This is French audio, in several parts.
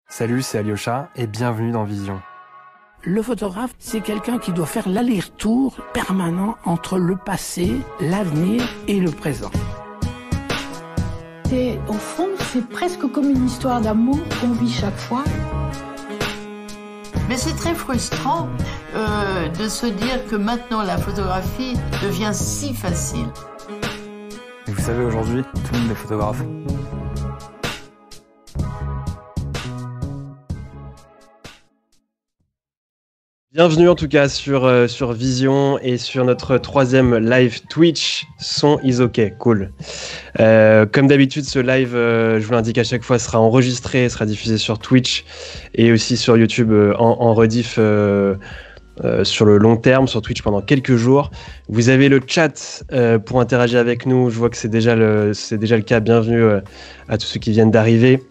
Salut, c'est Alyosha et bienvenue dans Vision. Le photographe, c'est quelqu'un qui doit faire l'aller-retour permanent entre le passé, l'avenir et le présent. Au fond, c'est presque comme une histoire d'amour qu'on vit chaque fois. Mais c'est très frustrant de se dire que maintenant la photographie devient si facile. Et vous savez, aujourd'hui, tout le monde est photographe. Bienvenue en tout cas sur Vision et sur notre troisième live Twitch. Son is ok, cool. Comme d'habitude, ce live, je vous l'indique à chaque fois, sera enregistré, sera diffusé sur Twitch et aussi sur YouTube en rediff sur le long terme, sur Twitch pendant quelques jours. Vous avez le chat pour interagir avec nous. Je vois que c'est déjà le cas. Bienvenue à tous ceux qui viennent d'arriver.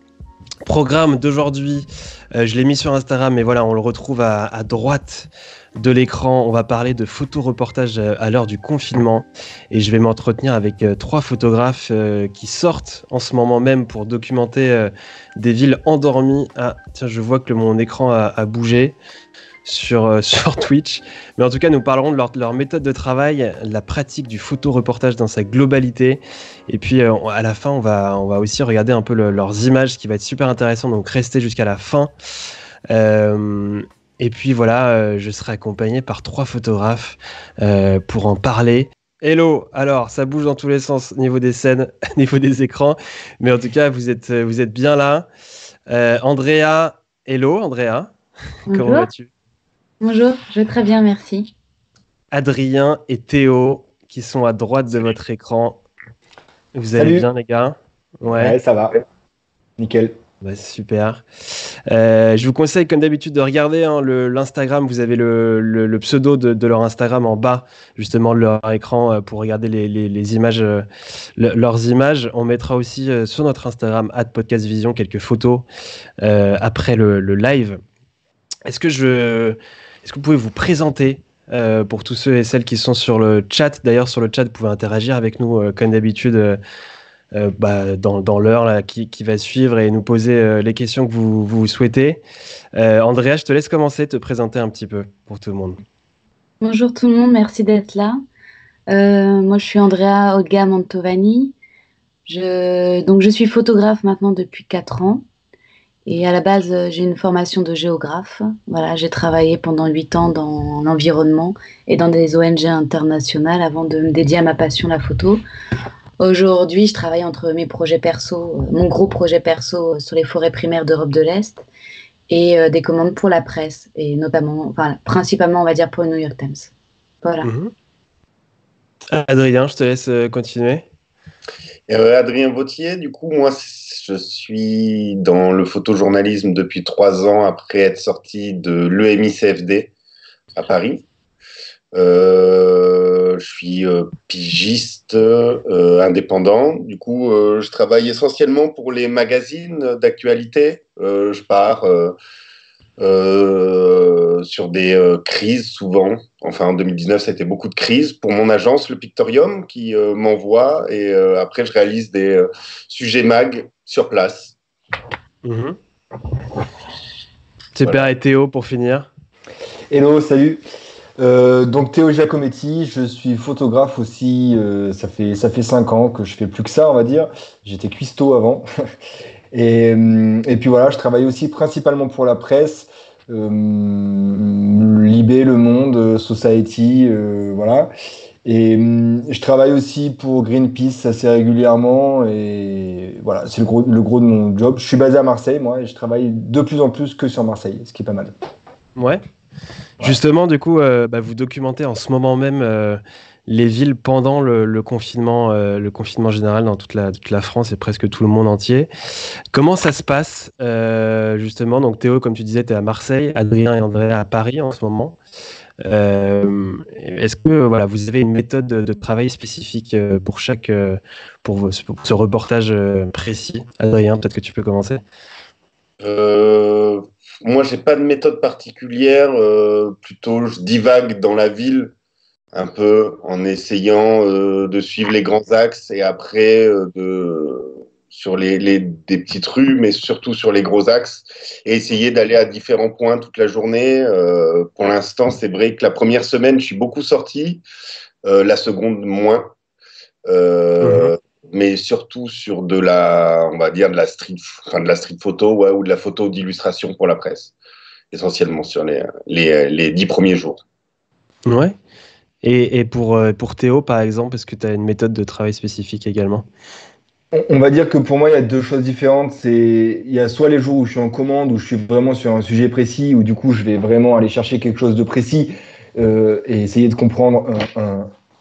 Programme d'aujourd'hui, je l'ai mis sur Instagram, mais voilà, on le retrouve à droite de l'écran. On va parler de photoreportage à l'heure du confinement et je vais m'entretenir avec trois photographes qui sortent en ce moment même pour documenter des villes endormies. Ah, tiens, je vois que mon écran a bougé sur Twitch. Mais en tout cas, nous parlerons de leur méthode de travail, la pratique du photoreportage dans sa globalité. Et puis, à la fin, on va aussi regarder un peu leurs images, ce qui va être super intéressant. Donc, restez jusqu'à la fin. Et puis, voilà, je serai accompagné par trois photographes pour en parler. Hello, alors ça bouge dans tous les sens au niveau des scènes, au niveau des écrans. Mais en tout cas, vous êtes bien là. Andrea, hello Andrea. Bonjour. Comment vas-tu? Bonjour, je vais très bien, merci. Adrien et Théo qui sont à droite de votre écran. Vous allez Salut. bien les gars? Ouais, ça va. Nickel. Bah, super. Je vous conseille comme d'habitude de regarder l'Instagram. Vous avez le pseudo de leur Instagram en bas justement de leur écran pour regarder les images, leurs images. On mettra aussi sur notre Instagram @podcastvision quelques photos après le live. Est-ce que vous pouvez vous présenter pour tous ceux et celles qui sont sur le chat? D'ailleurs, sur le chat, vous pouvez interagir avec nous comme d'habitude dans l'heure là, qui va suivre et nous poser les questions que vous souhaitez. Andrea, je te laisse commencer, te présenter un petit peu pour tout le monde. Bonjour tout le monde, merci d'être là. Moi, je suis Andrea Olga Mantovani. Je suis photographe maintenant depuis 4 ans. Et à la base, j'ai une formation de géographe. Voilà, j'ai travaillé pendant 8 ans dans l'environnement et dans des ONG internationales avant de me dédier à ma passion, la photo. Aujourd'hui, je travaille entre mes projets perso, mon gros projet perso sur les forêts primaires d'Europe de l'Est et des commandes pour la presse, et principalement, on va dire, pour le New York Times. Voilà. Adrien, je te laisse continuer. Adrien Vautier, du coup, moi, je suis dans le photojournalisme depuis 3 ans après être sorti de l'EMI-CFD à Paris. Je suis pigiste indépendant. Du coup, je travaille essentiellement pour les magazines d'actualité. Je pars sur des crises souvent. Enfin, en 2019, ça a été beaucoup de crises pour mon agence, le Pictorium, qui m'envoie. Et après, je réalise des sujets mag sur place. Super, voilà. Et Théo, pour finir. Hello, salut. Donc Théo Giacometti, je suis photographe aussi. Ça fait 5 ans que je fais plus que ça, on va dire. J'étais cuistot avant. Et puis voilà, je travaille aussi principalement pour la presse, Libé, Le Monde, Society, voilà. Et je travaille aussi pour Greenpeace assez régulièrement. Et voilà, c'est le gros de mon job. Je suis basé à Marseille, moi, et je travaille de plus en plus que sur Marseille, ce qui est pas mal. Ouais. Justement, du coup, vous documentez en ce moment même les villes pendant le confinement général dans toute la France et presque tout le monde entier. Comment ça se passe justement? Donc Théo, comme tu disais, tu es à Marseille, Adrien et André à Paris en ce moment. Est-ce que vous avez une méthode de travail spécifique pour ce reportage précis? Adrien, peut-être que tu peux commencer. Moi, j'ai pas de méthode particulière. Plutôt, je divague dans la ville un peu en essayant de suivre les grands axes et après de sur des petites rues, mais surtout sur les gros axes, et essayer d'aller à différents points toute la journée. Pour l'instant, c'est vrai que la première semaine, je suis beaucoup sorti, la seconde, moins. Mais surtout sur on va dire de la street photo, ouais, ou de la photo d'illustration pour la presse, essentiellement sur les 10 premiers jours. Ouais. Et pour Théo, par exemple, est-ce que tu as une méthode de travail spécifique également? On va dire que pour moi, il y a deux choses différentes. Il y a soit les jours où je suis en commande, où je suis vraiment sur un sujet précis, où du coup, je vais vraiment aller chercher quelque chose de précis et essayer de comprendre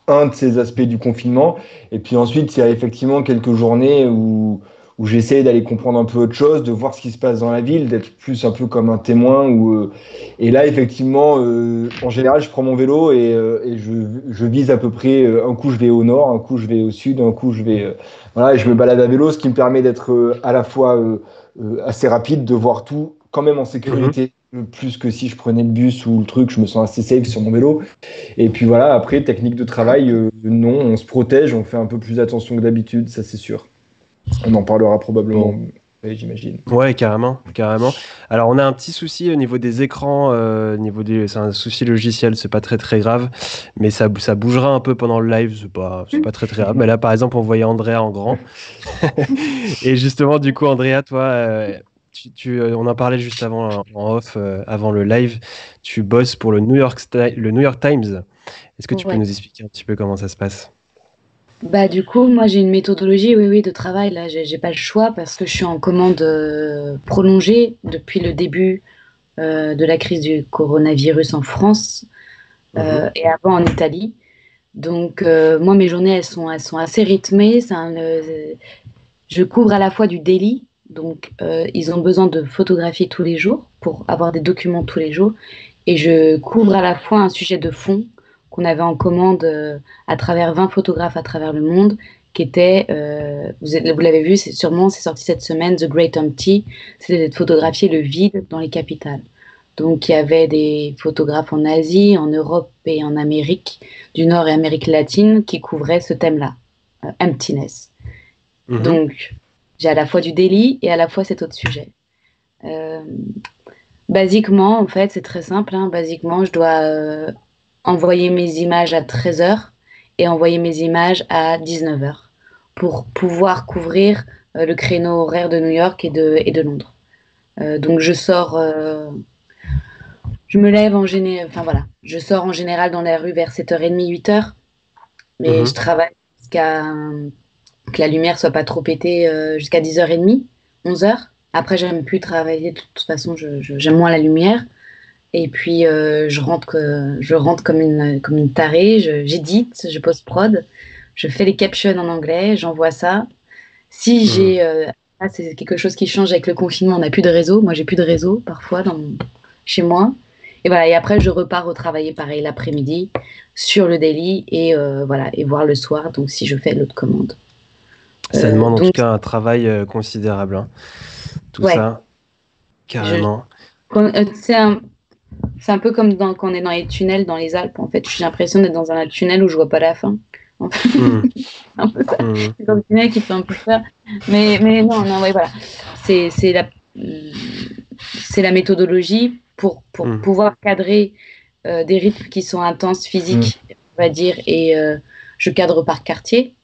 un de ces aspects du confinement. Et puis ensuite, il y a effectivement quelques journées où j'essaie d'aller comprendre un peu autre chose, de voir ce qui se passe dans la ville, d'être plus un peu comme un témoin. Et là, effectivement, en général, je prends mon vélo et je vise à peu près. Un coup, je vais au nord, un coup, je vais au sud, un coup, je vais. Voilà, et je me balade à vélo, ce qui me permet d'être à la fois assez rapide, de voir tout quand même en sécurité. Plus que si je prenais le bus ou le truc, je me sens assez safe sur mon vélo. Et puis voilà, après, technique de travail, non, on se protège, on fait un peu plus attention que d'habitude, ça c'est sûr. On en parlera probablement, j'imagine. Ouais, carrément. Alors, on a un petit souci au niveau des écrans, c'est un souci logiciel, c'est pas très très grave, mais ça bougera un peu pendant le live, c'est pas très très grave. Mais là, par exemple, on voyait Andrea en grand. Et justement, du coup, Andrea, toi, on en parlait juste avant en off, avant le live. Tu bosses pour le New York Times. Est-ce que tu peux nous expliquer un petit peu comment ça se passe? Bah, du coup, moi, j'ai une méthodologie, oui, de travail. Là, j'ai pas le choix parce que je suis en commande prolongée depuis le début de la crise du coronavirus en France et avant en Italie. Donc, moi, mes journées, elles sont assez rythmées. Je couvre à la fois du daily. Donc, ils ont besoin de photographier tous les jours pour avoir des documents tous les jours. Et je couvre à la fois un sujet de fond qu'on avait en commande à travers 20 photographes à travers le monde, qui était, vous l'avez vu, c'est sorti cette semaine, The Great Empty, c'était de photographier le vide dans les capitales. Donc, il y avait des photographes en Asie, en Europe et en Amérique du Nord et Amérique latine qui couvraient ce thème-là, emptiness. Donc, j'ai à la fois du daily et à la fois cet autre sujet. Basiquement, en fait, c'est très simple. Basiquement, je dois envoyer mes images à 13h et envoyer mes images à 19h pour pouvoir couvrir le créneau horaire de New York et de Londres. Donc, je sors... je me lève je sors en général dans la rue vers 7h30, 8h. Mais je travaille jusqu'à que la lumière soit pas trop pétée jusqu'à 10h30, 11h. Après, j'aime plus travailler. De toute façon, j'aime moins la lumière. Et puis, je rentre comme une tarée. J'édite, je post-prod. Je fais les captions en anglais. J'envoie ça. Si c'est quelque chose qui change avec le confinement. On n'a plus de réseau. Moi, j'ai plus de réseau parfois chez moi. Et voilà. Et après, je repars retravailler pareil l'après-midi sur le daily et voir le soir. Donc, si je fais l'autre commande. Ça demande en tout cas un travail considérable. Tout ça, carrément. C'est un peu comme quand on est dans les tunnels dans les Alpes. En fait, j'ai l'impression d'être dans un tunnel où je vois pas la fin. Un peu ça. C'est comme le tunnel qui fait un peu peur. Mais non, ouais, voilà. C'est la méthodologie pour pouvoir cadrer des rythmes qui sont intenses, physiques, on va dire, et je cadre par quartier.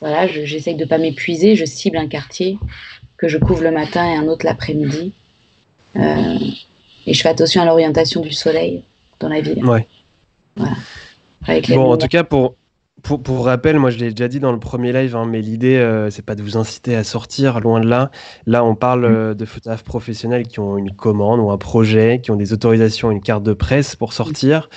Voilà, j'essaye de ne pas m'épuiser, je cible un quartier que je couvre le matin et un autre l'après-midi. Et je fais attention à l'orientation du soleil dans la ville. Ouais. Voilà. En tout cas, pour rappel, moi je l'ai déjà dit dans le premier live, mais l'idée, c'est pas de vous inciter à sortir, loin de là. Là, on parle de photographes professionnels qui ont une commande ou un projet, qui ont des autorisations, une carte de presse pour sortir.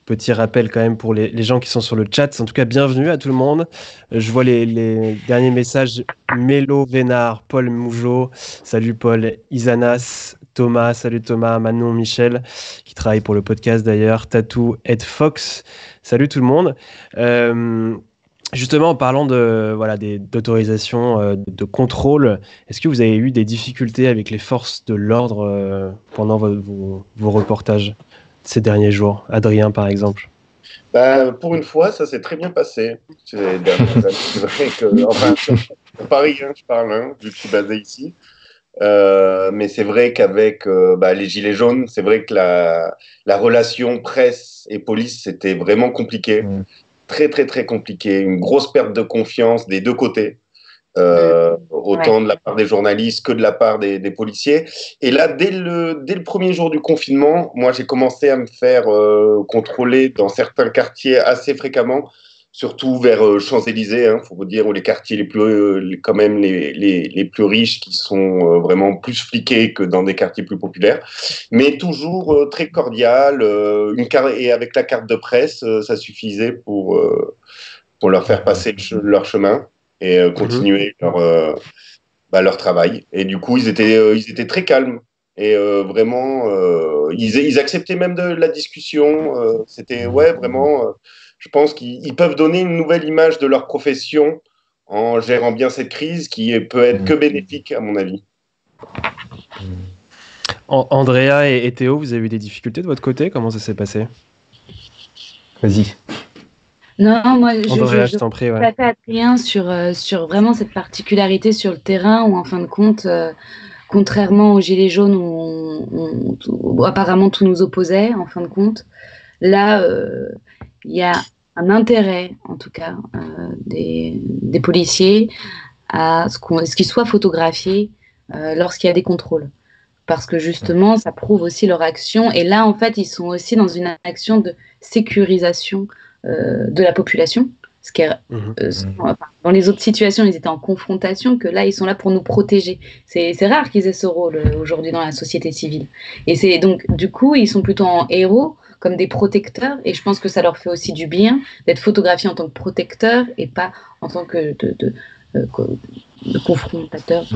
Petit rappel quand même pour les gens qui sont sur le chat. En tout cas, bienvenue à tout le monde. Je vois les derniers messages. Mélo Vénard, Paul Mougeot, salut Paul, Isanas, Thomas, salut Thomas, Manon, Michel, qui travaille pour le podcast d'ailleurs, Tatou, Ed Fox, salut tout le monde. Justement, en parlant d'autorisation, de contrôle, est-ce que vous avez eu des difficultés avec les forces de l'ordre pendant vos reportages ces derniers jours? Adrien, par exemple. Pour une fois, ça s'est très bien passé. C'est vrai que, enfin, sur Paris, je parle, vu que je suis basé ici. Mais c'est vrai qu'avec les Gilets jaunes, c'est vrai que la relation presse et police, c'était vraiment compliqué. Très, très, très compliqué. Une grosse perte de confiance des deux côtés. Autant de la part des journalistes que de la part des policiers. Et là, dès le premier jour du confinement, moi, j'ai commencé à me faire contrôler dans certains quartiers assez fréquemment, surtout vers Champs-Élysées, faut vous dire, ou les quartiers les plus, quand même les plus riches, qui sont vraiment plus fliqués que dans des quartiers plus populaires, mais toujours très cordial. Et avec la carte de presse, ça suffisait pour leur faire passer leur chemin et continuer leur travail. Et du coup, ils étaient très calmes. Et vraiment, ils acceptaient même de la discussion. C'était, vraiment, je pense qu'ils peuvent donner une nouvelle image de leur profession en gérant bien cette crise qui peut être que bénéfique, à mon avis. Andrea et Théo, vous avez eu des difficultés de votre côté? Comment ça s'est passé? Vas-y. Non, moi, Andrea, je t'en prie. Pas fait rien sur vraiment cette particularité sur le terrain où, en fin de compte, contrairement aux Gilets jaunes où apparemment tout nous opposait, en fin de compte, là, il y a un intérêt, en tout cas, des policiers à ce qu'ils soient photographiés lorsqu'il y a des contrôles. Parce que justement, ça prouve aussi leur action. Et là, en fait, ils sont aussi dans une action de sécurisation de la population. Ce qui est, dans les autres situations, ils étaient en confrontation, que là, ils sont là pour nous protéger. C'est rare qu'ils aient ce rôle aujourd'hui dans la société civile. Et c'est donc, du coup, ils sont plutôt en héros, comme des protecteurs. Et je pense que ça leur fait aussi du bien d'être photographiés en tant que protecteurs et pas en tant que de confrontateurs.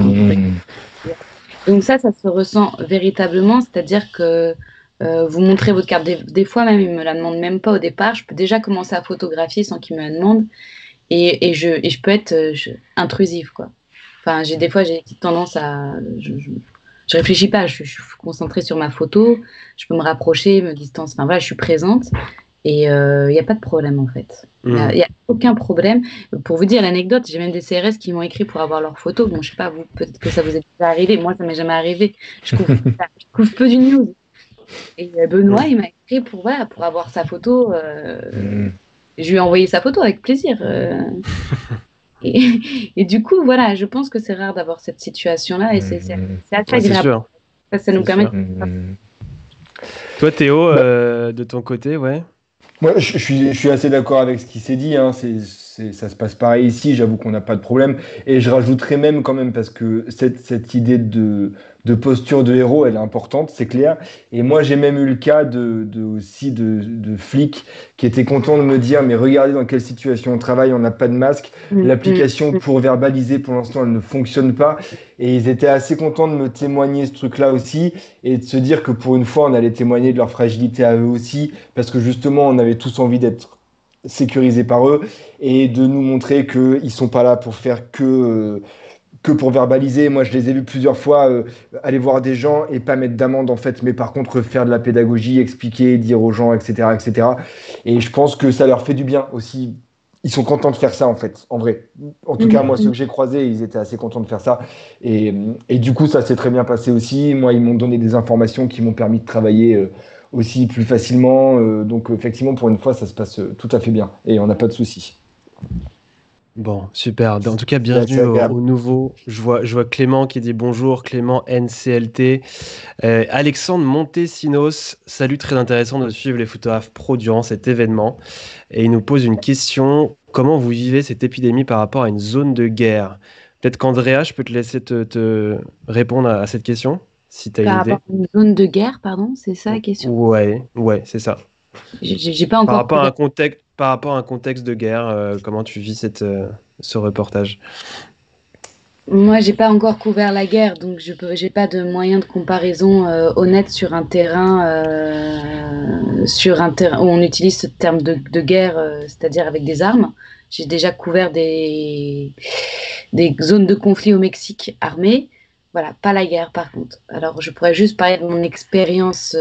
Donc ça se ressent véritablement, c'est-à-dire que vous montrez votre carte, des fois même, ils ne me la demandent même pas au départ, je peux déjà commencer à photographier sans qu'ils me la demandent, et je peux être intrusive, quoi. Enfin, des fois, j'ai tendance à... Je réfléchis pas, je suis concentrée sur ma photo, je peux me rapprocher, me distancer, enfin voilà, je suis présente, et il n'y a pas de problème, en fait. Il n'y a aucun problème. Pour vous dire l'anecdote, j'ai même des CRS qui m'ont écrit pour avoir leurs photos. Bon, je sais pas, vous, peut-être que ça vous est déjà arrivé. Moi, ça m'est jamais arrivé. Je couvre peu du news. Et Benoît, il m'a écrit pour avoir sa photo. Je lui ai envoyé sa photo avec plaisir. Et du coup, voilà, je pense que c'est rare d'avoir cette situation-là. Et c'est assez agréable. Ça nous permet... Toi, Théo, de ton côté, Moi, je suis assez d'accord avec ce qui s'est dit. Ça se passe pareil ici. J'avoue qu'on n'a pas de problème. Et je rajouterais même quand même, parce que cette idée de posture de héros, elle est importante, c'est clair. Et moi, j'ai même eu le cas aussi de flics qui étaient contents de me dire, mais regardez dans quelle situation on travaille, on n'a pas de masque. L'application pour verbaliser, pour l'instant, elle ne fonctionne pas. Et ils étaient assez contents de me témoigner ce truc-là aussi, et de se dire que pour une fois, on allait témoigner de leur fragilité à eux aussi, parce que justement, on avait tous envie d'être sécurisés par eux, et de nous montrer qu'ils sont pas là pour faire que pour verbaliser. Moi, je les ai vus plusieurs fois aller voir des gens et pas mettre d'amende, en fait, mais par contre faire de la pédagogie, expliquer, dire aux gens, etc., etc. Et je pense que ça leur fait du bien aussi. Ils sont contents de faire ça, en fait, en vrai. En tout cas, moi, ceux que j'ai croisés, ils étaient assez contents de faire ça. Et du coup, ça s'est très bien passé aussi. Moi, ils m'ont donné des informations qui m'ont permis de travailler aussi plus facilement. Donc, effectivement, pour une fois, ça se passe tout à fait bien. Et on n'a pas de soucis. Bon, super. En tout cas, bienvenue au nouveau. Je vois Clément qui dit bonjour, Clément NCLT. Alexandre Montesinos, salut, très intéressant de suivre les photographes pro durant cet événement. Et il nous pose une question, comment vous vivez cette épidémie par rapport à une zone de guerre? Peut-être qu'Andrea, je peux te laisser te répondre à cette question, si tu as une idée. Par rapport à une zone de guerre, pardon, c'est ça la question? Ouais, c'est ça. J'ai pas encore... Par rapport à un contexte de guerre, comment tu vis ce reportage? Moi, j'ai pas encore couvert la guerre, donc j'ai pas de moyen de comparaison honnête sur un terrain où on utilise ce terme de guerre, c'est-à-dire avec des armes. J'ai déjà couvert des zones de conflit au Mexique armées. Voilà, pas la guerre par contre. Alors, je pourrais juste parler de mon expérience.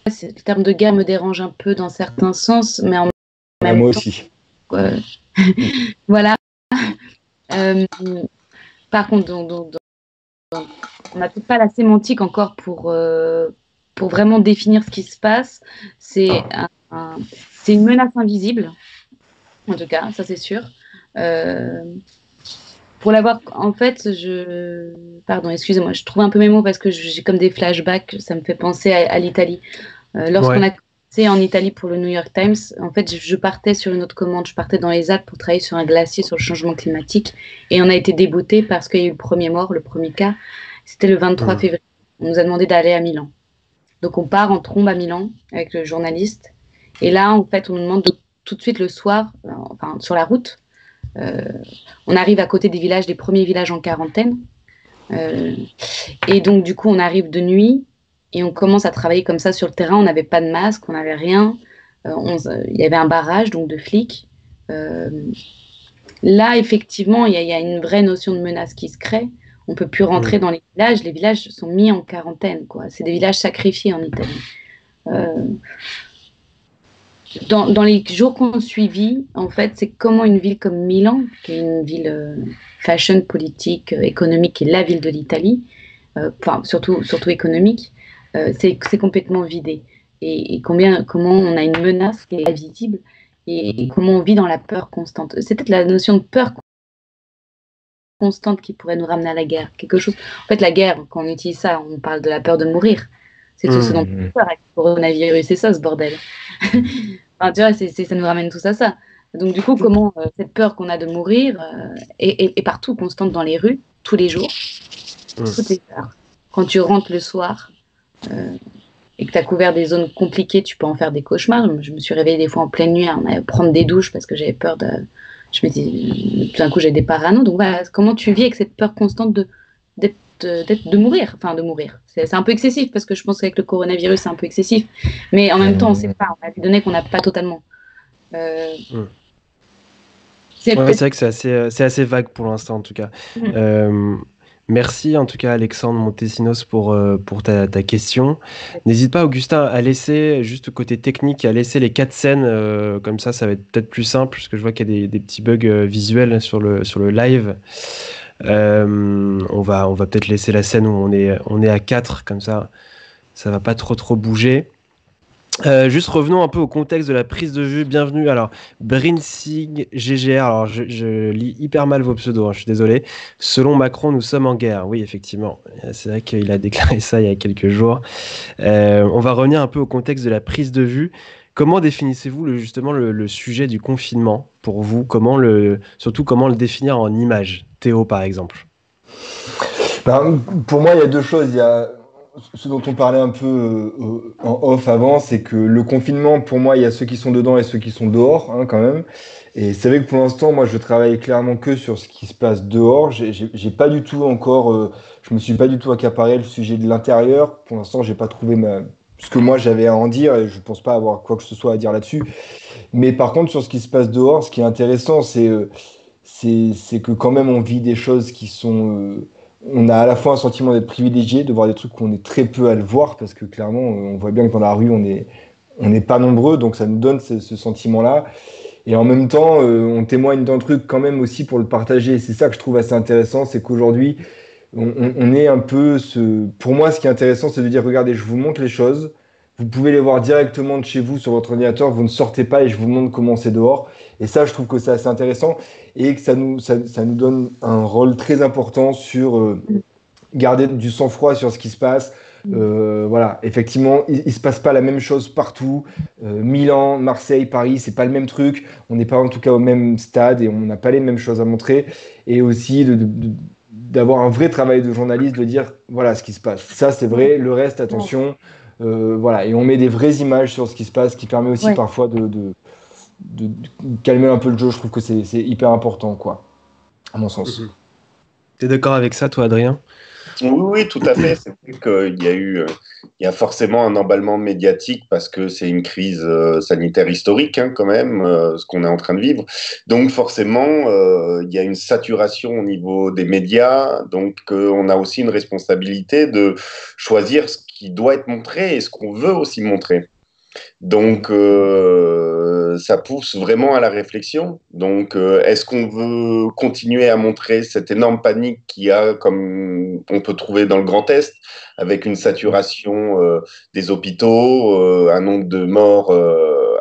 le terme de guerre me dérange un peu dans certains sens, mais en même moi temps, aussi. voilà. Par contre, donc, on n'a peut-être pas la sémantique encore pour vraiment définir ce qui se passe. C'est une menace invisible, en tout cas, ça c'est sûr. Pour l'avoir, en fait, pardon, excusez-moi, je trouve un peu mes mots parce que j'ai comme des flashbacks, ça me fait penser à l'Italie. Lorsqu'on a commencé en Italie pour le New York Times, en fait, je partais sur une autre commande, je partais dans les Alpes pour travailler sur un glacier sur le changement climatique et on a été déboutés parce qu'il y a eu le premier mort, le premier cas, c'était le 23 février. On nous a demandé d'aller à Milan. Donc on part en trombe à Milan avec le journaliste et là, en fait, on nous demande tout de suite le soir, enfin sur la route, on arrive à côté des premiers villages en quarantaine. Et donc, du coup, on arrive de nuit et on commence à travailler comme ça sur le terrain. On n'avait pas de masque, on n'avait rien. Il y avait un barrage donc de flics. Là, effectivement, il y a une vraie notion de menace qui se crée. On ne peut plus rentrer dans les villages. Les villages sont mis en quarantaine, quoi. C'est des villages sacrifiés en Italie. Dans les jours qu'on suivit, en fait, c'est comment une ville comme Milan, qui est une ville fashion, politique, économique, qui est la ville de l'Italie, enfin surtout économique, c'est complètement vidé. Et comment on a une menace qui est invisible et comment on vit dans la peur constante. C'est peut-être la notion de peur constante qui pourrait nous ramener à la guerre. Quelque chose. En fait, la guerre, quand on utilise ça, on parle de la peur de mourir. C'est tout ce dont on a peur avec le coronavirus, c'est ça ce bordel. Enfin, tu vois, ça nous ramène tous à ça. Donc du coup, comment cette peur qu'on a de mourir est partout, constante dans les rues, tous les jours, toutes les heures. Quand tu rentres le soir et que tu as couvert des zones compliquées, tu peux en faire des cauchemars. Je me suis réveillée des fois en pleine nuit à prendre des douches parce que j'avais peur de... Je me dis, tout d'un coup, j'ai des paranos. Donc voilà, comment tu vis avec cette peur constante de mourir, enfin de mourir. C'est un peu excessif parce que je pense qu'avec le coronavirus, c'est un peu excessif. Mais en même temps, on ne sait pas. On a des données qu'on n'a pas totalement. C'est vrai que c'est assez vague pour l'instant, en tout cas. Merci, en tout cas, Alexandre Montesinos, pour ta question. N'hésite pas, Augustin, à laisser, juste côté technique, à laisser les 4 scènes. Comme ça va être peut-être plus simple, parce que je vois qu'il y a des petits bugs visuels sur le live. On va peut-être laisser la scène où on est à 4, comme ça va pas trop bouger. Juste revenons un peu au contexte de la prise de vue. Bienvenue. Alors, Brinsig GGR. Alors, je lis hyper mal vos pseudos, je suis désolé. Selon Macron, nous sommes en guerre. Oui, effectivement. C'est vrai qu'il a déclaré ça il y a quelques jours. On va revenir un peu au contexte de la prise de vue. Comment définissez-vous justement le sujet du confinement pour vous? Surtout comment le définir en images? Théo, par exemple. Pour moi, il y a deux choses. Il y a ce dont on parlait un peu en off avant, c'est que le confinement, pour moi, il y a ceux qui sont dedans et ceux qui sont dehors, quand même. Et c'est vrai que pour l'instant, moi, je travaille clairement que sur ce qui se passe dehors. J'ai pas du tout encore, je me suis pas du tout accaparé le sujet de l'intérieur. Pour l'instant, j'ai pas trouvé ce que moi j'avais à en dire et je pense pas avoir quoi que ce soit à dire là-dessus. Mais par contre, sur ce qui se passe dehors, ce qui est intéressant, c'est que quand même on vit des choses qui sont... on a à la fois un sentiment d'être privilégié, de voir des trucs qu'on est très peu à le voir, parce que clairement, on voit bien que dans la rue, on n'est pas nombreux, donc ça nous donne ce sentiment-là. Et en même temps, on témoigne d'un truc quand même aussi pour le partager. Et c'est ça que je trouve assez intéressant, c'est qu'aujourd'hui, on est un peu... Pour moi, ce qui est intéressant, c'est de dire, regardez, je vous montre les choses, vous pouvez les voir directement de chez vous sur votre ordinateur, vous ne sortez pas et je vous montre comment c'est dehors. Et ça, je trouve que c'est assez intéressant et que ça nous donne un rôle très important sur garder du sang-froid sur ce qui se passe. Voilà, effectivement, il se passe pas la même chose partout. Milan, Marseille, Paris, c'est pas le même truc. On n'est pas en tout cas au même stade et on n'a pas les mêmes choses à montrer. Et aussi d'avoir un vrai travail de journaliste, de dire voilà ce qui se passe. Ça, c'est vrai. Le reste, attention. Voilà, et on met des vraies images sur ce qui se passe, ce qui permet aussi parfois de calmer un peu le jeu. Je trouve que c'est hyper important, quoi, à mon sens. T'es d'accord avec ça, toi, Adrien? Oui, tout à fait. C'est vrai qu'il y a forcément un emballement médiatique parce que c'est une crise sanitaire historique, quand même, ce qu'on est en train de vivre. Donc forcément, il y a une saturation au niveau des médias. Donc on a aussi une responsabilité de choisir ce qui doit être montré et ce qu'on veut aussi montrer. Donc, ça pousse vraiment à la réflexion. Donc, est-ce qu'on veut continuer à montrer cette énorme panique qu'il y a, comme on peut trouver dans le Grand Est, avec une saturation des hôpitaux, un nombre de morts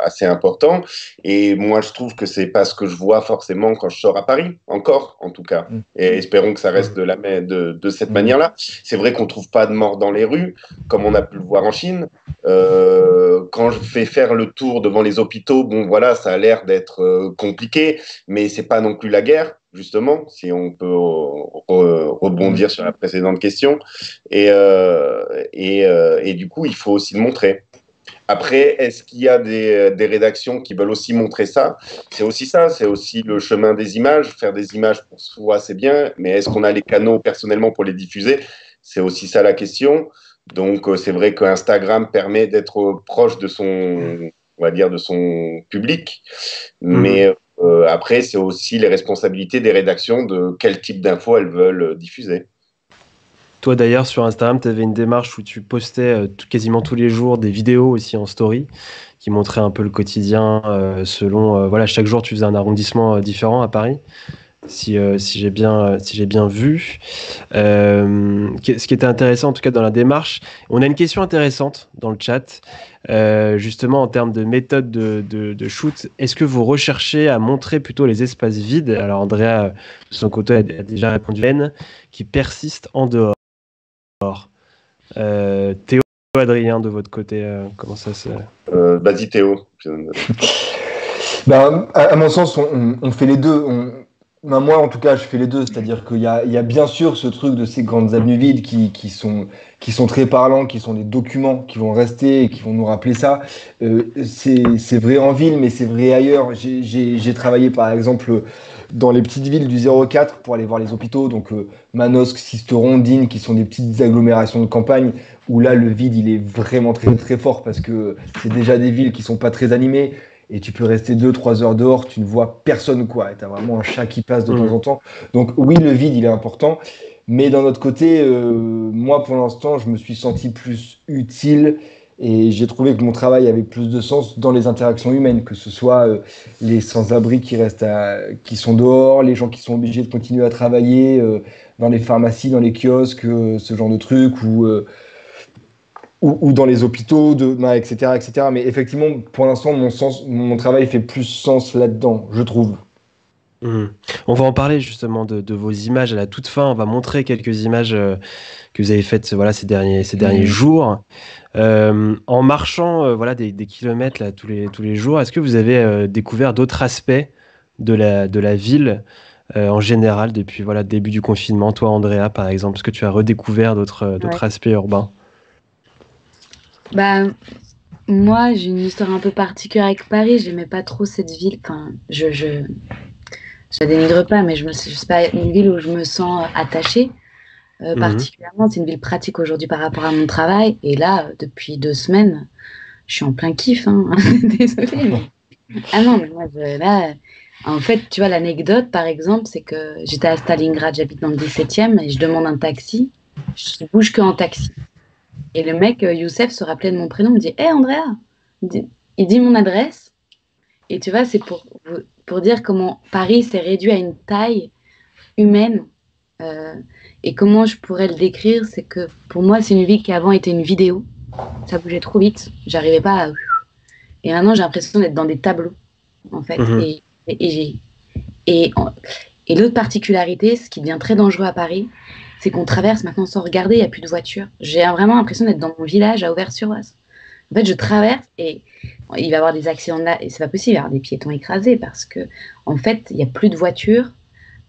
assez important. Et moi, je trouve que c'est pas ce que je vois forcément quand je sors à Paris, encore, en tout cas. Et espérons que ça reste de cette manière-là. C'est vrai qu'on trouve pas de morts dans les rues, comme on a pu le voir en Chine. Quand je fais faire le tour devant les hôpitaux, bon, voilà, ça a l'air d'être compliqué, mais c'est pas non plus la guerre, justement, si on peut rebondir sur la précédente question. Et du coup, il faut aussi le montrer. Après, est-ce qu'il y a des rédactions qui veulent aussi montrer ça? C'est aussi ça, c'est aussi le chemin des images. Faire des images pour soi, c'est bien, mais est-ce qu'on a les canaux personnellement pour les diffuser? C'est aussi ça la question. Donc, c'est vrai qu'Instagram permet d'être proche de son, on va dire, de son public, mais après, c'est aussi les responsabilités des rédactions de quel type d'infos elles veulent diffuser. Toi d'ailleurs sur Instagram, tu avais une démarche où tu postais quasiment tous les jours des vidéos aussi en story qui montraient un peu le quotidien selon voilà, chaque jour tu faisais un arrondissement différent à Paris. Si j'ai bien vu. Ce qui était intéressant en tout cas dans la démarche, on a une question intéressante dans le chat, justement en termes de méthode de shoot. Est-ce que vous recherchez à montrer plutôt les espaces vides? Alors Andrea, de son côté, a déjà répondu, qui persiste en dehors. Théo, Adrien, de votre côté, comment ça se... Vas-y Théo. À mon sens, on fait les deux. Moi, en tout cas, je fais les deux. C'est-à-dire qu'il y a bien sûr ce truc de ces grandes avenues vides qui sont très parlants, qui sont des documents qui vont rester et qui vont nous rappeler ça. C'est vrai en ville, mais c'est vrai ailleurs. J'ai travaillé, par exemple, dans les petites villes du 04 pour aller voir les hôpitaux. Donc, Manosque, Sisteron, Digne, qui sont des petites agglomérations de campagne où là, le vide, il est vraiment très, très fort parce que c'est déjà des villes qui sont pas très animées. Et tu peux rester 2-3 heures dehors, tu ne vois personne, quoi. Et tu as vraiment un chat qui passe de temps en temps. Donc oui, le vide, il est important. Mais d'un autre côté, moi, pour l'instant, je me suis senti plus utile et j'ai trouvé que mon travail avait plus de sens dans les interactions humaines, que ce soit les sans-abri qui sont dehors, les gens qui sont obligés de continuer à travailler dans les pharmacies, dans les kiosques, ce genre de trucs, ou dans les hôpitaux, etc., etc. Mais effectivement, pour l'instant, mon travail fait plus sens là-dedans, je trouve. On va en parler justement de vos images à la toute fin. On va montrer quelques images que vous avez faites voilà, ces derniers jours. En marchant voilà, des kilomètres là, tous les jours, est-ce que vous avez découvert d'autres aspects de la ville en général depuis voilà, le début du confinement? Toi, Andrea, par exemple, est-ce que tu as redécouvert d'autres aspects urbains? Moi, j'ai une histoire un peu particulière avec Paris. J'aimais pas trop cette ville. Enfin, je la dénigre pas, mais c'est pas une ville où je me sens attachée. Particulièrement, c'est une ville pratique aujourd'hui par rapport à mon travail. Et là, depuis 2 semaines, je suis en plein kiff. Hein. Désolée. Mais... Ah non, mais moi, là, en fait, tu vois, l'anecdote, par exemple, c'est que j'étais à Stalingrad, j'habite dans le 17e, et je demande un taxi. Je bouge que en taxi. Et le mec, Youssef, se rappelait de mon prénom, me dit « Hey Andrea !» Il dit mon adresse. Et tu vois, c'est pour dire comment Paris s'est réduit à une taille humaine. Et comment je pourrais le décrire, c'est que pour moi, c'est une ville qui avant était une vidéo. Ça bougeait trop vite. J'arrivais pas à... Et maintenant, j'ai l'impression d'être dans des tableaux, en fait. Et l'autre particularité, ce qui devient très dangereux à Paris, c'est qu'on traverse maintenant sans regarder, il n'y a plus de voitures. J'ai vraiment l'impression d'être dans mon village à Auvers-sur-Oise. En fait, je traverse et il va y avoir des accidents là, et c'est pas possible, il va y avoir des piétons écrasés parce que, en fait, il n'y a plus de voitures.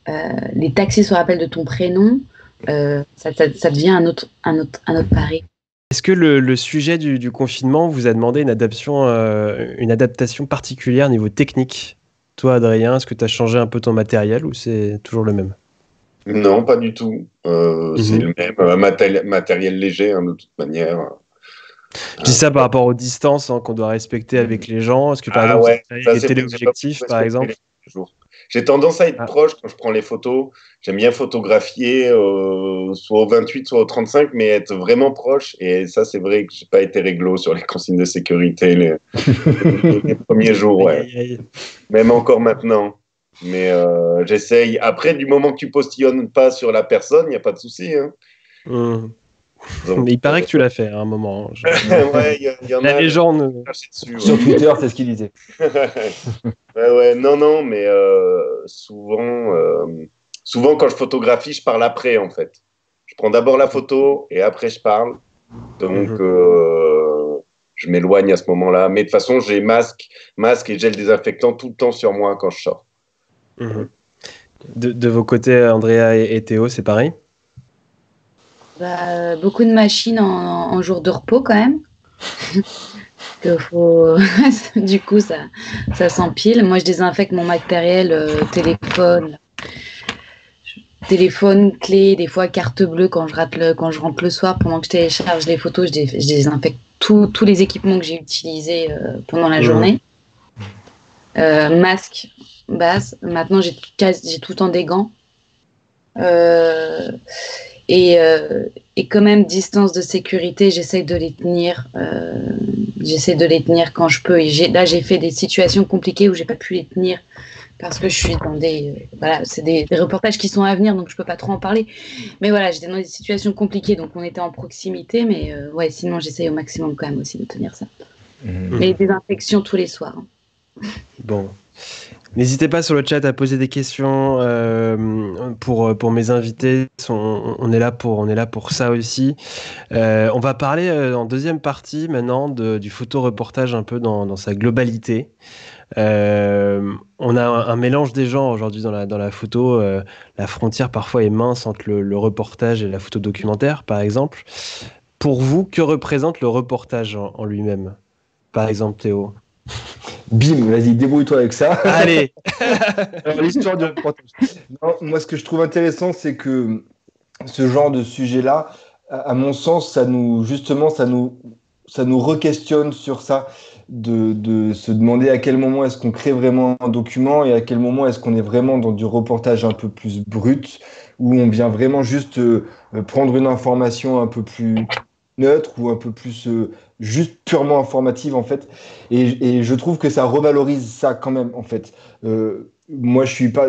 Les taxis se rappellent de ton prénom. Ça devient un autre Paris. Est-ce que le sujet du confinement vous a demandé une adaptation particulière au niveau technique? Toi, Adrien, est-ce que tu as changé un peu ton matériel ou c'est toujours le même? Non, pas du tout. C'est le même matériel léger, hein, de toute manière. Je dis ça par rapport aux distances qu'on doit respecter avec les gens. Est-ce que par exemple, des téléobjectifs, par exemple? J'ai tendance à être Ah. proche quand je prends les photos. J'aime bien photographier soit au 28, soit au 35, mais être vraiment proche. Et ça, c'est vrai que j'ai pas été réglo sur les consignes de sécurité les premiers jours, ouais. Aïe, aïe, aïe. Même encore maintenant. Mais j'essaye. Après, du moment que tu postillonnes pas sur la personne, il n'y a pas de souci. Hein. Hum. Donc, Mais il paraît que tu l'as fait à un moment. ouais, il y en La a. légende. Craché dessus, ouais. Sur Twitter, c'est ce qu'il disait. Ouais, non, mais souvent quand je photographie, je parle après, en fait. Je prends d'abord la photo et après je parle. Donc, je m'éloigne à ce moment-là. Mais de toute façon, j'ai masque et gel désinfectant tout le temps sur moi quand je sors. Mhm. De vos côtés, Andrea et Théo, c'est pareil? Beaucoup de machines en jour de repos quand même. Du coup, ça s'empile. Moi, je désinfecte mon matériel, téléphone, clé, des fois carte bleue quand je rentre le soir pendant que je télécharge les photos, je désinfecte tous les équipements que j'ai utilisés pendant la journée. Masque, base. Maintenant, j'ai tout le temps des gants. Et quand même, distance de sécurité, j'essaie de les tenir. J'essaie de les tenir quand je peux. Et là, j'ai fait des situations compliquées où j'ai pas pu les tenir parce que je suis dans c'est des reportages qui sont à venir, donc je peux pas trop en parler. Mais voilà, j'étais dans des situations compliquées, donc on était en proximité. Mais ouais, sinon, j'essaie au maximum quand même aussi de tenir ça. Mais des infections tous les soirs. Hein. Bon. N'hésitez pas sur le chat à poser des questions pour mes invités. On est là pour ça aussi. On va parler en deuxième partie maintenant du photoreportage un peu dans sa globalité. On a un mélange des genres aujourd'hui dans la photo. La frontière parfois est mince entre le reportage et la photo documentaire, par exemple. Pour vous, que représente le reportage en lui-même? Par exemple, Théo. Bim, vas-y, débrouille-toi avec ça. Allez. Alors, l'histoire du reportage. Non, moi, ce que je trouve intéressant, c'est que ce genre de sujet-là, à mon sens, ça nous re-questionne sur ça, de se demander à quel moment est-ce qu'on crée vraiment un document et à quel moment est-ce qu'on est vraiment dans du reportage un peu plus brut, où on vient vraiment juste prendre une information un peu plus neutre ou un peu plus juste purement informative en fait. Et je trouve que ça revalorise ça quand même en fait. Moi, je suis pas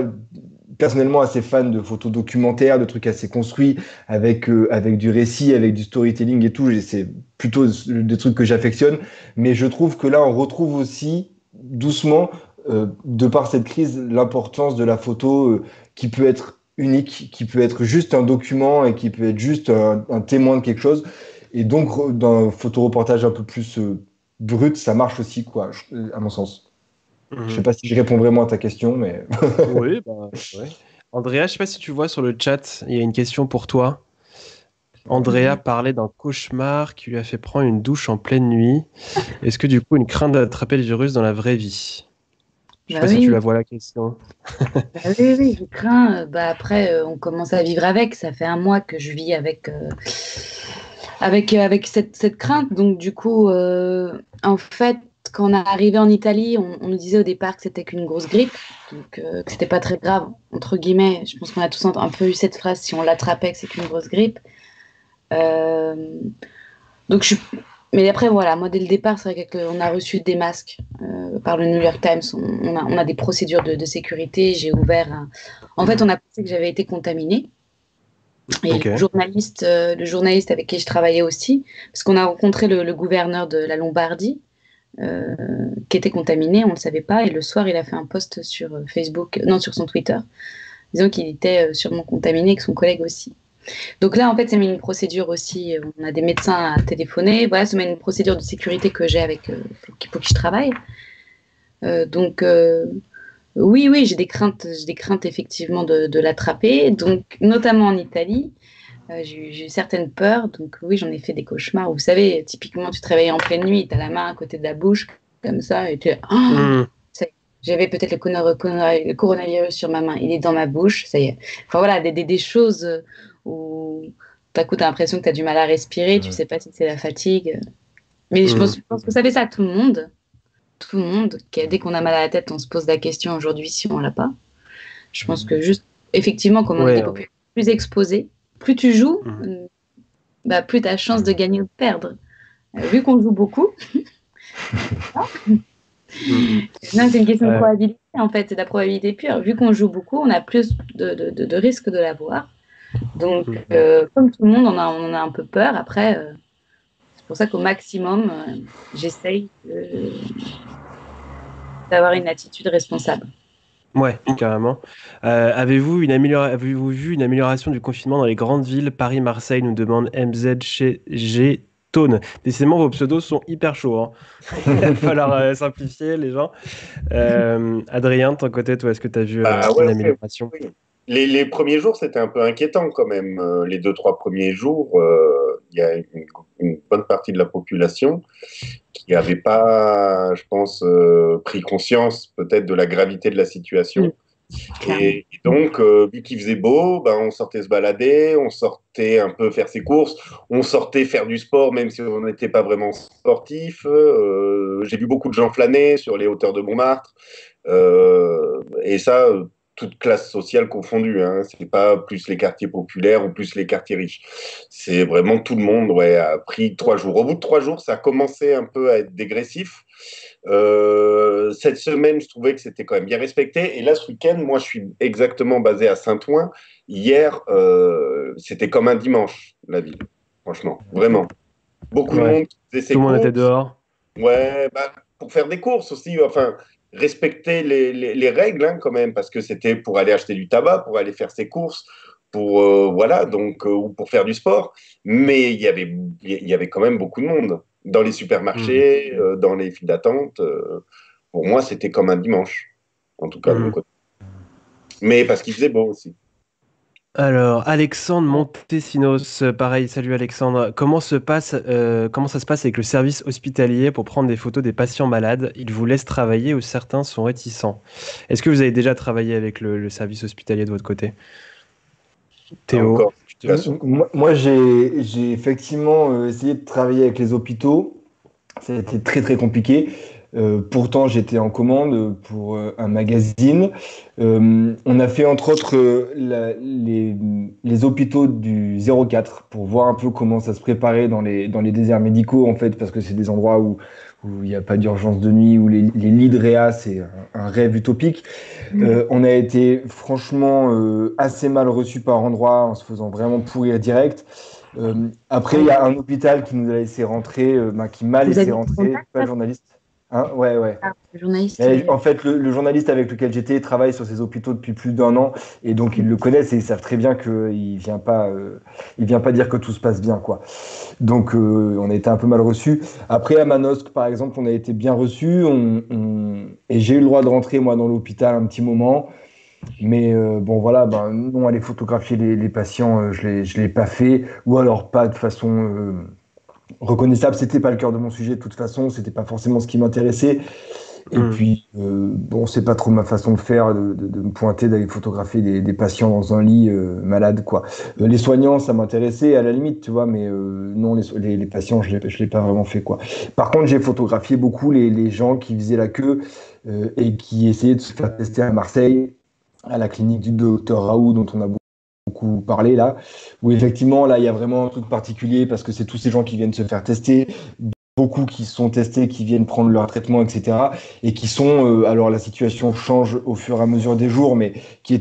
personnellement assez fan de photos documentaires, de trucs assez construits, avec du récit, avec du storytelling et tout. Et c'est plutôt des trucs que j'affectionne. Mais je trouve que là, on retrouve aussi doucement, de par cette crise, l'importance de la photo qui peut être unique, qui peut être juste un document et qui peut être juste un témoin de quelque chose. Et donc, dans un photoreportage un peu plus brut, ça marche aussi, quoi, à mon sens. Je sais pas si je réponds vraiment à ta question, mais... Oui, ouais. Andrea, je sais pas si tu vois sur le chat, il y a une question pour toi. Andrea parlait d'un cauchemar qui lui a fait prendre une douche en pleine nuit. Est-ce que du coup, une crainte d'attraper le virus dans la vraie vie? Je sais pas si tu la vois la question. Oui, je crains. Après, on commence à vivre avec. Ça fait 1 mois que je vis avec cette crainte. Donc, du coup, en fait, quand on est arrivé en Italie, on nous disait au départ que c'était qu'une grosse grippe, donc que c'était pas très grave, entre guillemets. Je pense qu'on a tous un peu eu cette phrase, si on l'attrapait, que c'est qu'une grosse grippe. Mais après, voilà, moi, dès le départ, c'est vrai qu'on a reçu des masques par le New York Times. On a des procédures de sécurité. J'ai ouvert En fait, on a pensé que j'avais été contaminée. Et Okay. le journaliste avec qui je travaillais aussi, parce qu'on a rencontré le gouverneur de la Lombardie, qui était contaminé, on ne le savait pas. Et le soir, il a fait un post sur sur son Twitter, disant qu'il était sûrement contaminé, et que son collègue aussi. Donc là, en fait, ça met une procédure aussi. On a des médecins à téléphoner. Voilà, ça met une procédure de sécurité que j'ai pour qui je travaille. Oui, j'ai des craintes effectivement de l'attraper. Donc, notamment en Italie, j'ai eu certaines peurs. Donc, oui, j'en ai fait des cauchemars. Vous savez, typiquement, tu te réveilles en pleine nuit, tu as la main à côté de la bouche, comme ça, et tu j'avais peut-être le coronavirus sur ma main. Il est dans ma bouche, ça y est. Enfin, voilà, des choses où d'un coup, tu as l'impression que tu as du mal à respirer, tu sais pas si c'est la fatigue. Mais je pense que ça fait ça à tout le monde, dès qu'on a mal à la tête, on se pose la question aujourd'hui si on l'a pas. Je pense que juste, effectivement, comme on est des populations plus exposées, plus tu joues, plus tu as chance de gagner ou de perdre. Vu qu'on joue beaucoup, non, c'est une question de probabilité, en fait, c'est de la probabilité pure. Vu qu'on joue beaucoup, on a plus de risques de l'avoir. Donc, comme tout le monde, on en a un peu peur. Après, c'est pour ça qu'au maximum, j'essaye d'avoir une attitude responsable. Ouais, carrément. Avez-vous vu une amélioration du confinement dans les grandes villes? Paris, Marseille, nous demande MZG Tone. Décidément, vos pseudos sont hyper chauds. Hein. Il va falloir simplifier les gens. Adrien, de ton côté, toi, est-ce que tu as vu une amélioration? Oui. Les premiers jours, c'était un peu inquiétant quand même. Les 2-3 premiers jours, il y a une bonne partie de la population qui n'avait pas, je pense, pris conscience peut-être de la gravité de la situation. Et donc, vu qu'il faisait beau, on sortait se balader, on sortait un peu faire ses courses, on sortait faire du sport, même si on n'était pas vraiment sportif. J'ai vu beaucoup de gens flâner sur les hauteurs de Montmartre. Et ça, toute classe sociale confondue. Hein. Ce n'est pas plus les quartiers populaires ou plus les quartiers riches. C'est vraiment tout le monde a pris 3 jours. Au bout de 3 jours, ça a commencé un peu à être dégressif. Cette semaine, je trouvais que c'était quand même bien respecté. Et là, ce week-end, moi, je suis exactement basé à Saint-Ouen. Hier, c'était comme un dimanche, la ville. Franchement, vraiment. Beaucoup de monde qui faisait ses courses. Tout le monde était dehors. Ouais, pour faire des courses aussi. Enfin, respecter les règles, hein, quand même, parce que c'était pour aller acheter du tabac, pour aller faire ses courses, pour ou pour faire du sport. Mais il y avait quand même beaucoup de monde dans les supermarchés, dans les files d'attente. Pour moi, c'était comme un dimanche, en tout cas de mon côté. Mais parce qu'il faisait beau aussi. Alors, Alexandre Montesinos, pareil, salut Alexandre. Comment ça se passe avec le service hospitalier pour prendre des photos des patients malades? Ils vous laissent travailler ou certains sont réticents? Est-ce que vous avez déjà travaillé avec le service hospitalier de votre côté? Théo? Moi, j'ai effectivement essayé de travailler avec les hôpitaux. Ça a été très très compliqué. Pourtant, j'étais en commande pour un magazine. On a fait entre autres les hôpitaux du 04 pour voir un peu comment ça se préparait dans les déserts médicaux, en fait, parce que c'est des endroits où il n'y a pas d'urgence de nuit, où les lits de réa, c'est un rêve utopique. On a été franchement assez mal reçus par endroits, en se faisant vraiment pourrir direct. Après, il y a un hôpital qui nous a laissé rentrer, qui m'a laissé rentrer, pas le journaliste. Hein, ouais. Le journaliste. En fait, le journaliste avec lequel j'étais travaille sur ces hôpitaux depuis plus d'1 an, et donc ils le connaissent et ils savent très bien qu'il vient pas dire que tout se passe bien, quoi. Donc on a été un peu mal reçus. Après à Manosque, par exemple, on a été bien reçus, et j'ai eu le droit de rentrer moi dans l'hôpital un petit moment. Mais non, aller photographier les patients, je l'ai pas fait, ou alors pas de façon reconnaissable. C'était pas le cœur de mon sujet de toute façon, c'était pas forcément ce qui m'intéressait. Et puis, c'est pas trop ma façon de faire, de me pointer, d'aller photographier des patients dans un lit malade, quoi. Les soignants, ça m'intéressait à la limite, tu vois, mais non, les patients, je l'ai pas vraiment fait, quoi. Par contre, j'ai photographié beaucoup les gens qui faisaient la queue et qui essayaient de se faire tester à Marseille, à la clinique du docteur Raoult, dont on a beaucoup parlé là, où effectivement, là, il y a vraiment un truc particulier parce que c'est tous ces gens qui viennent se faire tester, beaucoup qui sont testés, qui viennent prendre leur traitement, etc. Et qui sont, alors la situation change au fur et à mesure des jours, mais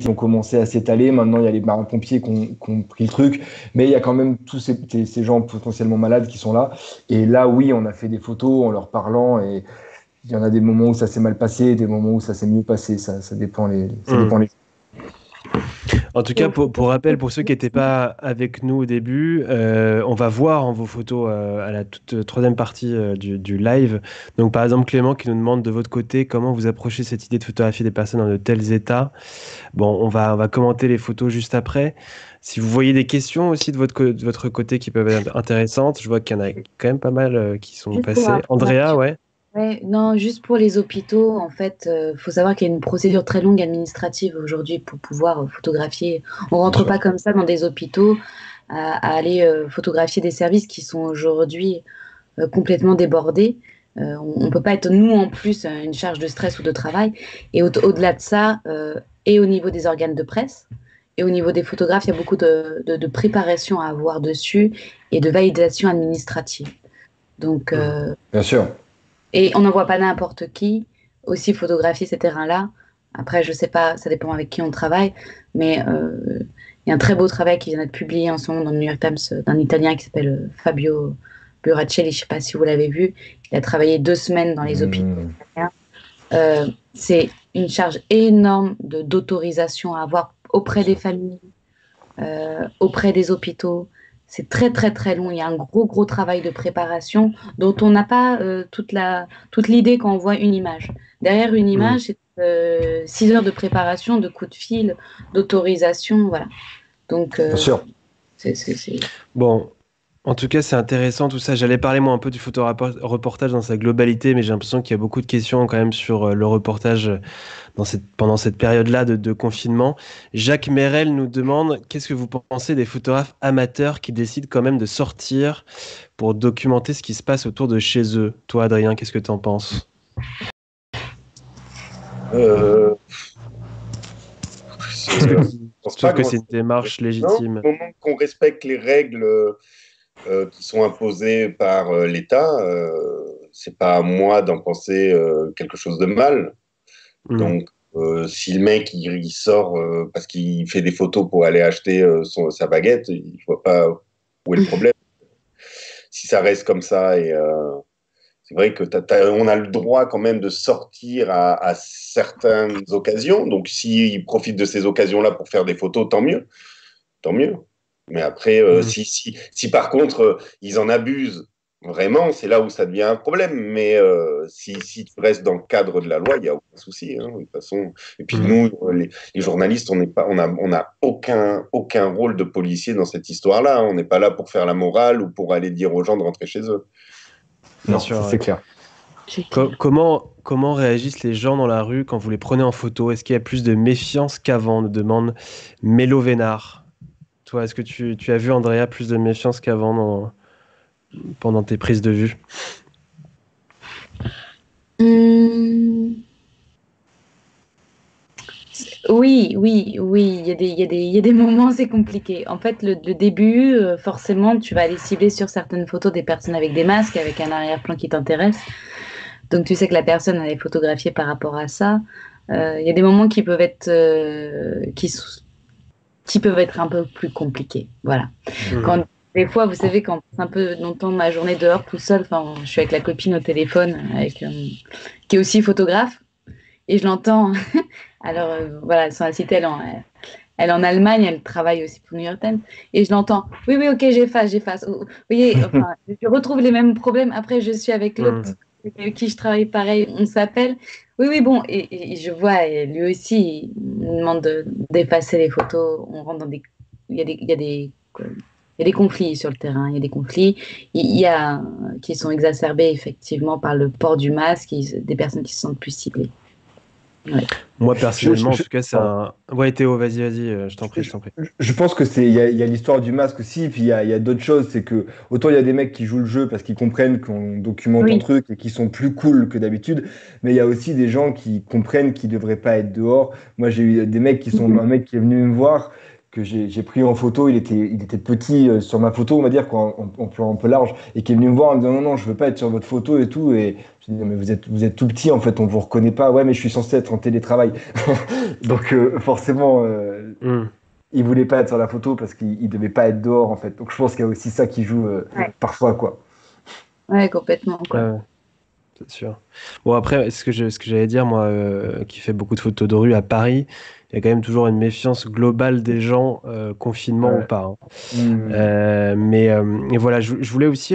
ont commencé à s'étaler. Maintenant, il y a les marins-pompiers qui ont pris le truc, mais il y a quand même tous ces gens potentiellement malades qui sont là. Et là, oui, on a fait des photos en leur parlant, et il y en a des moments où ça s'est mal passé, des moments où ça s'est mieux passé. Ça dépend les. En tout cas, pour rappel, pour ceux qui n'étaient pas avec nous au début, on va voir vos photos à la toute troisième partie du live. Donc, par exemple, Clément qui nous demande de votre côté comment vous approchez cette idée de photographier des personnes dans de tels états. Bon, on va commenter les photos juste après. Si vous voyez des questions aussi de votre côté qui peuvent être intéressantes, je vois qu'il y en a quand même pas mal qui sont passées. Andrea, ouais. Ouais, non, juste pour les hôpitaux, en fait, faut savoir qu'il y a une procédure très longue administrative aujourd'hui pour pouvoir photographier. On rentre pas comme ça dans des hôpitaux à aller photographier des services qui sont aujourd'hui complètement débordés. On ne peut pas être, nous, en plus, une charge de stress ou de travail. Et au-delà de ça, et au niveau des organes de presse, et au niveau des photographes, il y a beaucoup de préparation à avoir dessus et de validation administrative. Donc, Bien sûr. et on n'envoie pas n'importe qui aussi photographier ces terrains-là. Après, je sais pas, ça dépend avec qui on travaille, mais il y a un très beau travail qui vient d'être publié en ce moment dans le New York Times d'un Italien qui s'appelle Fabio Buracelli, je ne sais pas si vous l'avez vu. Il a travaillé 2 semaines dans les hôpitaux italiens. C'est une charge énorme d'autorisation à avoir auprès des familles, auprès des hôpitaux. C'est très, très, très long. Il y a un gros travail de préparation dont on n'a pas toute l'idée quand on voit une image. Derrière une image, c'est 6 heures de préparation, de coups de fil, d'autorisation, voilà. Donc, Bien sûr. Bon, en tout cas, c'est intéressant tout ça. J'allais parler moi un peu du photoreportage dans sa globalité, mais j'ai l'impression qu'il y a beaucoup de questions quand même sur le reportage pendant cette période-là de confinement. Jacques Merel nous demande, qu'est-ce que vous pensez des photographes amateurs qui décident quand même de sortir pour documenter ce qui se passe autour de chez eux? Toi, Adrien, qu'est-ce que tu en penses? Je trouve que c'est une démarche légitime. Au moment qu'on respecte les règles qui sont imposées par l'État, c'est pas à moi d'en penser quelque chose de mal. Donc, si le mec il sort parce qu'il fait des photos pour aller acheter sa baguette, il voit pas où est le problème. Si ça reste comme ça, et c'est vrai que on a le droit quand même de sortir à certaines occasions. Donc, s'ils profitent de ces occasions-là pour faire des photos, tant mieux. Tant mieux. Mais après, si par contre, ils en abusent vraiment, c'est là où ça devient un problème. Mais si tu restes dans le cadre de la loi, il n'y a aucun souci. De toute façon. Et puis nous, les journalistes, on n'a aucun rôle de policier dans cette histoire-là. On n'est pas là pour faire la morale ou pour aller dire aux gens de rentrer chez eux. Bien sûr, c'est clair. Comment réagissent les gens dans la rue quand vous les prenez en photo? Est-ce qu'il y a plus de méfiance qu'avant, nous demande Mélo Vénard. Toi, est-ce que tu as vu, Andrea, plus de méfiance qu'avant pendant tes prises de vue? Oui. Il y a des moments, c'est compliqué. En fait, le début, forcément, tu vas aller cibler sur certaines photos des personnes avec des masques, avec un arrière-plan qui t'intéresse. Donc, tu sais que la personne, elle est photographiée par rapport à ça. Il y a des moments qui peuvent être, qui peuvent être un peu plus compliqués. Voilà. Quand, des fois, vous savez, quand c'est un peu longtemps ma journée dehors tout seul, je suis avec la copine au téléphone, qui est aussi photographe, et je l'entends. Alors, voilà, son cité, elle est en Allemagne, elle travaille aussi pour New York Times, et je l'entends. Oui, ok, j'efface. Vous voyez, je retrouve les mêmes problèmes. Après, je suis avec l'autre avec qui je travaille pareil, on s'appelle. Oui, bon, et je vois, et lui aussi, il me demande d'effacer les photos. On rentre dans des... Il y a des conflits sur le terrain, il y a des conflits qui sont exacerbés effectivement par le port du masque, des personnes qui se sentent plus ciblées. Ouais. Moi, personnellement, en tout cas, c'est un... Ouais, Théo, vas-y, je t'en prie. Je pense que il y a l'histoire du masque aussi, puis il y a d'autres choses. C'est que autant il y a des mecs qui jouent le jeu parce qu'ils comprennent qu'on documente un truc et qui sont plus cool que d'habitude, mais il y a aussi des gens qui comprennent qu'ils ne devraient pas être dehors. Moi, j'ai eu des mecs un mec qui est venu me voir, que j'ai pris en photo, il était petit sur ma photo, on va dire, en plan un peu large, et qui est venu me voir en me disant non, je veux pas être sur votre photo et tout, et je dis non, mais vous êtes tout petit, en fait, on vous reconnaît pas. Ouais, mais je suis censé être en télétravail. Donc forcément, il voulait pas être sur la photo parce qu'il devait pas être dehors, en fait. Donc je pense qu'il y a aussi ça qui joue parfois, quoi. Ouais, complètement, quoi. C'est sûr. Bon, après, ce que j'allais dire, moi, qui fais beaucoup de photos de rue à Paris, il y a quand même toujours une méfiance globale des gens, confinement ou pas. Mais voilà, je voulais aussi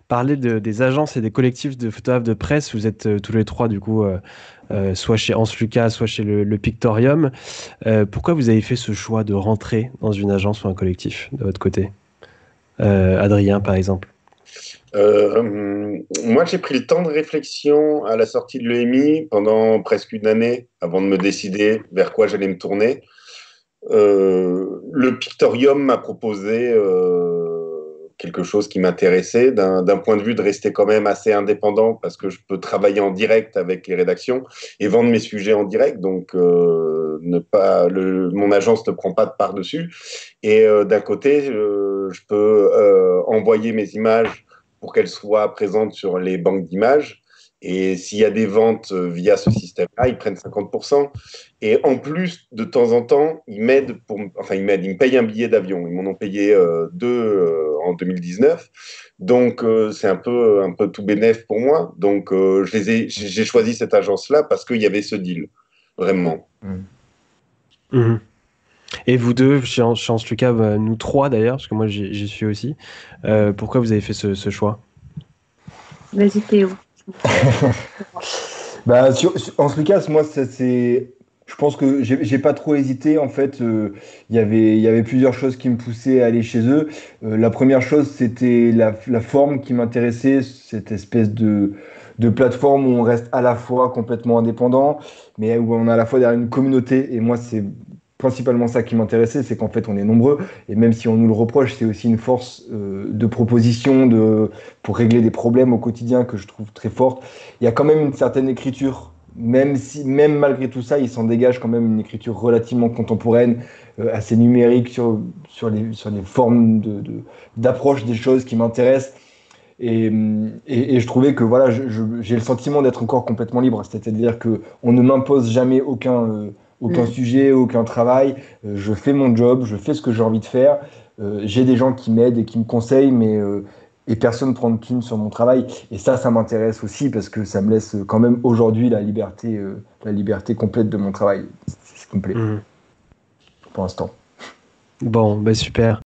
parler des agences et des collectifs de photographes de presse. Vous êtes tous les trois, du coup, soit chez Hans Lucas, soit chez le Pictorium. Pourquoi vous avez fait ce choix de rentrer dans une agence ou un collectif, de votre côté? Adrien, par exemple. Moi, j'ai pris le temps de réflexion à la sortie de l'EMI pendant presque une année avant de me décider vers quoi j'allais me tourner. Le Pictorium m'a proposé quelque chose qui m'intéressait, d'un point de vue de rester quand même assez indépendant parce que je peux travailler en direct avec les rédactions et vendre mes sujets en direct. Donc, mon agence ne prend pas de part dessus. Et d'un côté, je peux envoyer mes images pour qu'elles soient présentes sur les banques d'images. Et s'il y a des ventes via ce système-là, ils prennent 50%. Et en plus, de temps en temps, ils m'aident, ils me payent un billet d'avion. Ils m'en ont payé deux en 2019. Donc, c'est un peu tout bénef pour moi. Donc, j'ai choisi cette agence-là parce qu'il y avait ce deal, vraiment. Mmh. Et vous deux, chez Chance Lucas, nous trois d'ailleurs, parce que moi j'y suis aussi, pourquoi vous avez fait ce choix? Vas-y Théo. Bah, en ce cas, moi, je pense que j'ai pas trop hésité. En fait, il y avait plusieurs choses qui me poussaient à aller chez eux. La première chose, c'était la forme qui m'intéressait, cette espèce de plateforme où on reste à la fois complètement indépendant, mais où on a à la fois derrière une communauté. Et moi, c'est principalement ça qui m'intéressait, c'est qu'en fait, on est nombreux. Et même si on nous le reproche, c'est aussi une force de proposition pour régler des problèmes au quotidien que je trouve très forte. Il y a quand même une certaine écriture, même malgré tout ça, il s'en dégage quand même une écriture relativement contemporaine, assez numérique sur les formes d'approche des choses qui m'intéressent. Et je trouvais que voilà, j'ai le sentiment d'être encore complètement libre, c'est-à-dire qu'on ne m'impose jamais aucun sujet, aucun travail. Je fais mon job, je fais ce que j'ai envie de faire. J'ai des gens qui m'aident et qui me conseillent, et personne ne prend de thune sur mon travail. Et ça m'intéresse aussi parce que ça me laisse quand même aujourd'hui la liberté complète de mon travail. C'est ce qui me plaît pour l'instant. Bon, bah super.